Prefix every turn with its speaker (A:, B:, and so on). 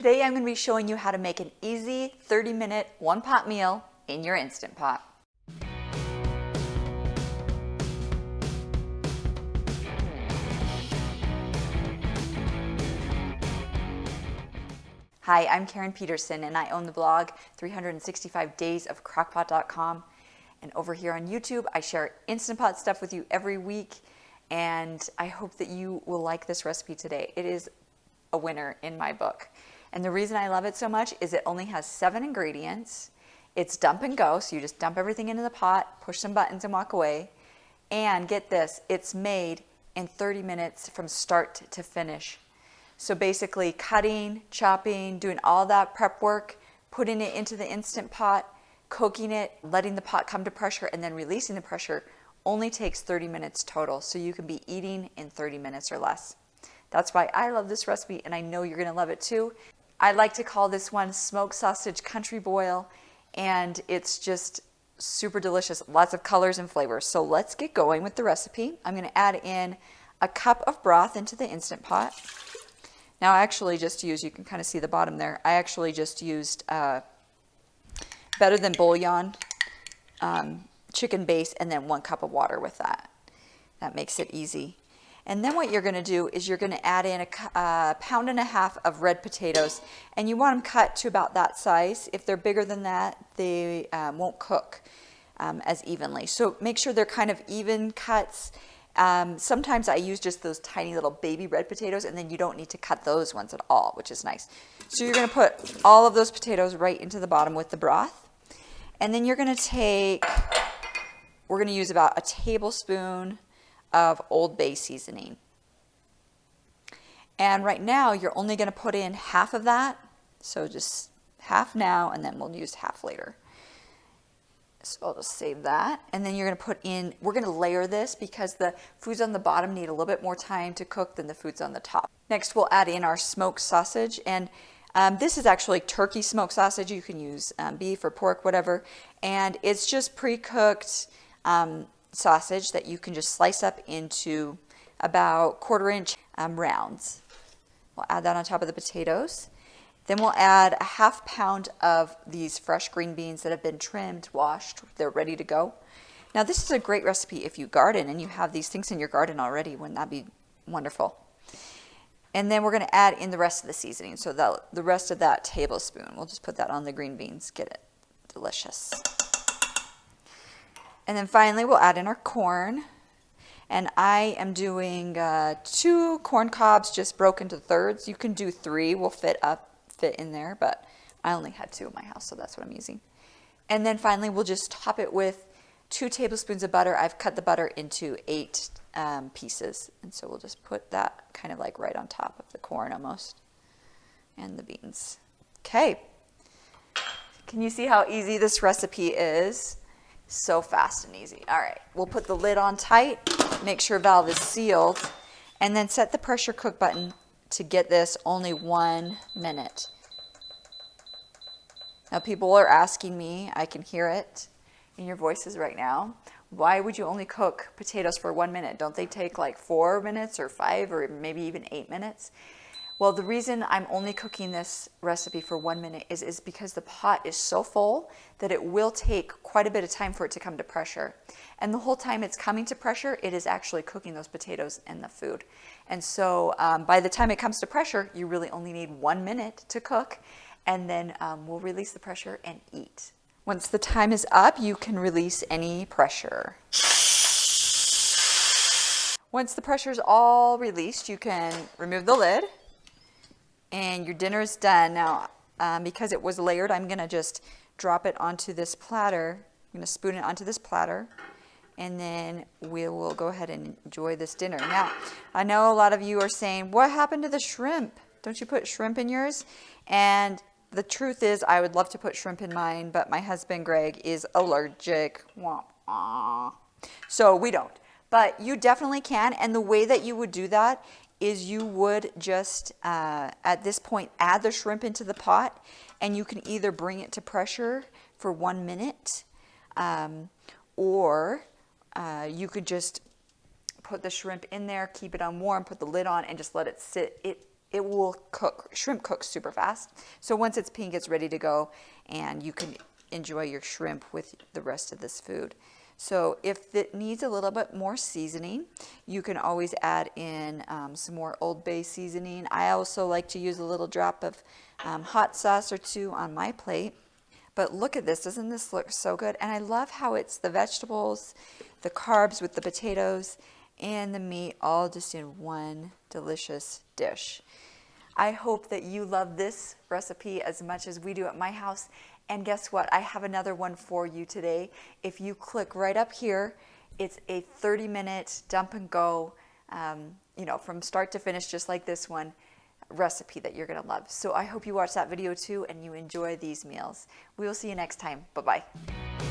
A: Today I'm going to be showing you how to make an easy 30-minute one-pot meal in your Instant Pot. Hi, I'm Karen Peterson and I own the blog 365daysofcrockpot.com, and over here on YouTube I share Instant Pot stuff with you every week, and I hope that you will like this recipe today. It is a winner in my book. And the reason I love it so much is it only has 7 ingredients. It's dump and go, so you just dump everything into the pot, push some buttons and walk away. And get this, it's made in 30 minutes from start to finish. So basically cutting, chopping, doing all that prep work, putting it into the Instant Pot, cooking it, letting the pot come to pressure, and then releasing the pressure only takes 30 minutes total. So you can be eating in 30 minutes or less. That's why I love this recipe, and I know you're gonna love it too. I like to call this one smoked sausage country boil, and it's just super delicious, lots of colors and flavors. So let's get going with the recipe. I'm gonna add in a cup of broth into the Instant Pot. Now I actually just used, you can kind of see the bottom there, I actually just used better than bouillon, chicken base, and then 1 cup of water with that. That makes it easy. And then what you're going to do is you're going to add in a pound and a half of red potatoes, and you want them cut to about that size. If they're bigger than that, they won't cook as evenly. So make sure they're kind of even cuts. Sometimes I use just those tiny little baby red potatoes, and then you don't need to cut those ones at all, which is nice. So you're going to put all of those potatoes right into the bottom with the broth. And then you're going to we're going to use about a tablespoon of Old Bay Seasoning. And right now you're only going to put in half of that, so just half now, and then we'll use half later. So I'll just save that. And then you're going to put in, we're going to layer this because the foods on the bottom need a little bit more time to cook than the foods on the top. Next we'll add in our smoked sausage, and this is actually turkey smoked sausage. You can use beef or pork, whatever, and it's just pre-cooked sausage that you can just slice up into about 1/4 inch rounds. We'll add that on top of the potatoes. Then we'll add a ½ pound of these fresh green beans that have been trimmed, washed, they're ready to go. Now this is a great recipe if you garden and you have these things in your garden already. Wouldn't that be wonderful? And then we're going to add in the rest of the seasoning. So the rest of that tablespoon, we'll just put that on the green beans, get it delicious. And then finally we'll add in our corn, and I am doing 2 corn cobs just broken to thirds. You can do 3, will fit in there, but I only had 2 in my house, so that's what I'm using. And then finally we'll just top it with 2 tablespoons of butter. I've cut the butter into 8 pieces, and so we'll just put that kind of like right on top of the corn almost, and the beans. Okay, can you see how easy this recipe is? So fast and easy. All right, we'll put the lid on tight, make sure valve is sealed, and then set the pressure cook button to get this only 1 minute. Now people are asking me, I can hear it in your voices right now, why would you only cook potatoes for 1 minute? Don't they take like 4 minutes or 5 or maybe even 8 minutes? Well, the reason I'm only cooking this recipe for 1 minute is because the pot is so full that it will take quite a bit of time for it to come to pressure. And the whole time it's coming to pressure, it is actually cooking those potatoes and the food. And so by the time it comes to pressure, you really only need 1 minute to cook, and then we'll release the pressure and eat. Once the time is up, you can release any pressure. Once the pressure is all released, you can remove the lid. And your dinner is done. Now, because it was layered, I'm going to just drop it onto this platter. I'm going to spoon it onto this platter, and then we will go ahead and enjoy this dinner. Now, I know a lot of you are saying, what happened to the shrimp? Don't you put shrimp in yours? And the truth is, I would love to put shrimp in mine, but my husband, Greg, is allergic. So we don't. But you definitely can, and the way that you would do that is you would just, at this point, add the shrimp into the pot, and you can either bring it to pressure for 1 minute, or you could just put the shrimp in there, keep it on warm, put the lid on, and just let it sit. it will cook. Shrimp cooks super fast. So once it's pink, it's ready to go, and you can enjoy your shrimp with the rest of this food. So if it needs a little bit more seasoning, you can always add in some more Old Bay seasoning. I also like to use a little drop of hot sauce or two on my plate. But look at this, doesn't this look so good? And I love how it's the vegetables, the carbs with the potatoes, and the meat all just in one delicious dish. I hope that you love this recipe as much as we do at my house. And guess what? I have another one for you today. If you click right up here, it's a 30-minute dump and go, from start to finish, just like this one, recipe that you're going to love. So I hope you watch that video too and you enjoy these meals. We will see you next time. Bye-bye.